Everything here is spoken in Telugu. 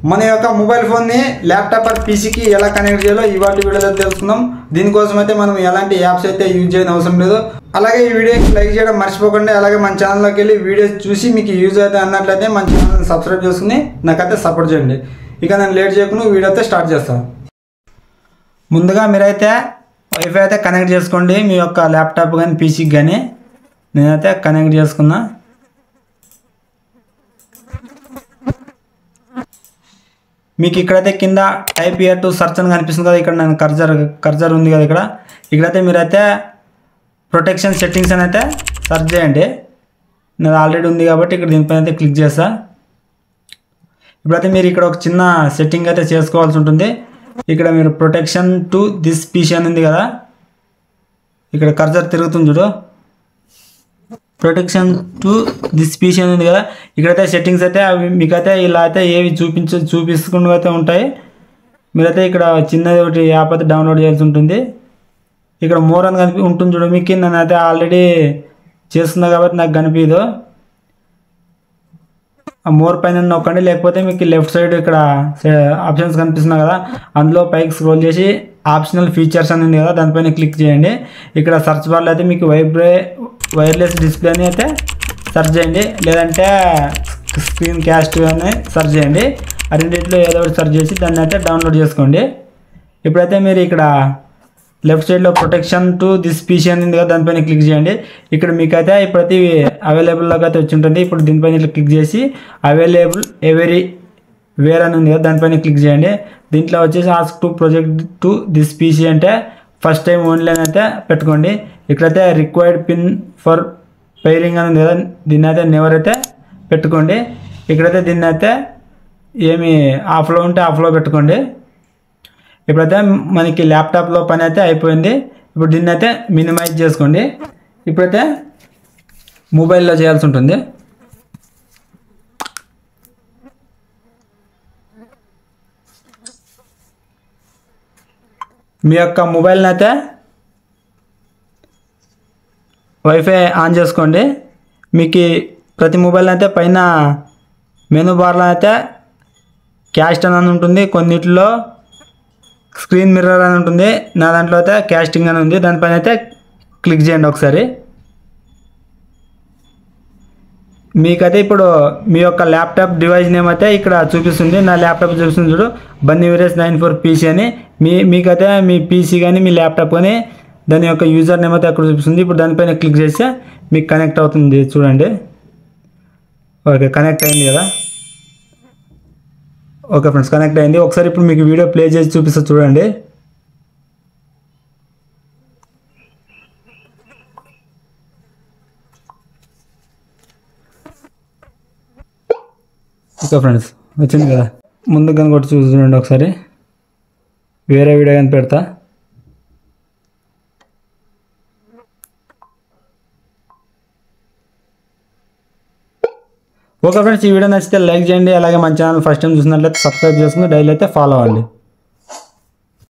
మన యొక్క మొబైల్ ఫోన్ని ల్యాప్టాప్ ఆర్ పీసీకి ఎలా కనెక్ట్ చేయాలో ఇవాళ వీడియోలో తెలుసుకుందాం. దీనికోసం అయితే మనం ఎలాంటి యాప్స్ అయితే యూజ్ చేయని అవసరం లేదు. అలాగే ఈ వీడియోకి లైక్ చేయడం మర్చిపోకండి. అలాగే మన ఛానల్లోకి వెళ్ళి వీడియోస్ చూసి మీకు యూజ్ అయితే అన్నట్లయితే మన ఛానల్ని సబ్స్క్రైబ్ చేసుకుని నాకైతే సపోర్ట్ చేయండి. ఇక నేను లేట్ చేయకుండా వీడియో అయితే స్టార్ట్ చేస్తాను. ముందుగా మీరైతే వైఫై అయితే కనెక్ట్ చేసుకోండి. మీ యొక్క ల్యాప్టాప్ కానీ పీసీకి కానీ నేనైతే కనెక్ట్ చేసుకున్నా. మీకు ఇక్కడైతే కింద టైప్ హియర్ టు సర్చ్ అని కనిపిస్తుంది కదా, ఇక్కడ నేను కర్జర్ ఉంది కదా, ఇక్కడైతే మీరైతే ప్రొటెక్షన్ సెట్టింగ్స్ అని అయితే సెర్చ్ చేయండి. నాది ఆల్రెడీ ఉంది కాబట్టి ఇక్కడ దీనిపైన అయితే క్లిక్ చేస్తా. ఇప్పుడైతే మీరు ఇక్కడ ఒక చిన్న సెట్టింగ్ అయితే చేసుకోవాల్సి ఉంటుంది. ఇక్కడ మీరు ప్రొటెక్షన్ టు దిస్ పీసీ అని ఉంది కదా, ఇక్కడ కర్జర్ తిరుగుతుంది చూడు, ప్రొటెక్షన్ టు దిస్ పీసీ అని ఉంది కదా, ఇక్కడైతే సెట్టింగ్స్ అయితే అవి మీకైతే ఇలా అయితే ఏవి చూపిస్తూ అయితే ఉంటాయి. మీరైతే ఇక్కడ చిన్నది ఒకటి యాప్ అయితే డౌన్లోడ్ చేయాల్సి ఉంటుంది. ఇక్కడ మోర్ అని ఉంటుంది చూడు, మీకు నేనైతే ఆల్రెడీ చేస్తున్నా కాబట్టి నాకు కనిపించదు. ఆ మోర్ పైన నొక్కండి, లేకపోతే మీకు లెఫ్ట్ సైడ్ ఇక్కడ ఆప్షన్స్ కనిపిస్తున్నాయి కదా, అందులో పైకి స్క్రోల్ చేసి ఆప్షనల్ ఫీచర్స్ అని ఉంది కదా, దానిపైన క్లిక్ చేయండి. ఇక్కడ సర్చ్ బార్లో అయితే మీకు వైర్లెస్ డిస్ప్లే అని అయితే సెర్చ్ చేయండి, లేదంటే స్క్రీన్ క్యాస్ట్ అని సెర్చ్ చేయండి. ఆ రెండింటిలో ఏదో ఒకటి సెర్చ్ చేసి దాన్ని అయితే డౌన్లోడ్ చేసుకోండి. ఇప్పుడైతే మీరు ఇక్కడ లెఫ్ట్ సైడ్లో ప్రొటెక్షన్ టు దిస్ పీసీ అని ఉంది కదా, దానిపైన క్లిక్ చేయండి. ఇక్కడ మీకైతే ప్రతి అవైలబుల్లోకి అయితే వచ్చి ఉంటుంది. ఇప్పుడు దీనిపైన ఇట్లా క్లిక్ చేసి అవైలబుల్ ఎవరీ వేర్ అని ఉంది కదా, దానిపైన క్లిక్ చేయండి. దీంట్లో వచ్చేసి ask to project to this PC అంటే ఫస్ట్ టైం ఓన్లీ అని అయితే పెట్టుకోండి. ఇక్కడైతే రిక్వైర్డ్ పిన్ ఫర్ పైరింగ్ అని ఉంది కదా, దీన్ని అయితే నెవర్ అయితే పెట్టుకోండి. ఇక్కడైతే దీన్ని అయితే ఏమి ఆఫ్లో ఉంటే ఆఫ్లో పెట్టుకోండి. ఇప్పుడైతే మనకి ల్యాప్టాప్లో పని అయితే అయిపోయింది. ఇప్పుడు దీన్ని అయితే మినిమైజ్ చేసుకోండి. ఇప్పుడైతే మొబైల్లో చేయాల్సి ఉంటుంది. మీ యొక్క మొబైల్ని అయితే వైఫై ఆన్ చేసుకోండి. మీకు ప్రతి మొబైల్ అయితే పైన మెనూ బార్లో అయితే క్యాస్ట్ అని ఉంటుంది, కొన్నిటిలో స్క్రీన్ మిర్రర్ అని ఉంటుంది, నా దాంట్లో అయితే క్యాస్టింగ్ అని ఉంది. దానిపైన అయితే క్లిక్ చేయండి ఒకసారి. మీకైతే ఇప్పుడు మీ యొక్క ల్యాప్టాప్ డివైస్ నేమ్ అయితే ఇక్కడ చూపిస్తుంది. నా ల్యాప్టాప్ చూపిస్తుంది చూడు, బన్నీ వీరేష్ 94 పీసీ అని. మీకైతే మీ పీసీ కానీ మీ ల్యాప్టాప్ కానీ దాని యొక్క యూజర్ నేమ్ అయితే అక్కడ చూపిస్తుంది. ఇప్పుడు దానిపైన క్లిక్ చేస్తే మీకు కనెక్ట్ అవుతుంది చూడండి. ఓకే, కనెక్ట్ అయింది కదా. ఓకే ఫ్రెండ్స్, కనెక్ట్ అయింది. ఒకసారి ఇప్పుడు మీకు వీడియో ప్లే చేసి చూపిస్తా చూడండి. ఓకే ఫ్రెండ్స్, వచ్చింది కదా. ముందుకు కానీ కొట్టి చూడండి ఒకసారి, వేరే వీడియో కానీ పెడతా. ఓకే ఫ్రెండ్స్, ఈ వీడియో నచ్చితే లైక్ చేయండి. అలాగే మన ఛానల్ ఫస్ట్ టైం చూసినట్లయితే సబ్స్క్రైబ్ చేసుకుని డైలీ అయితే ఫాలో అవ్వండి.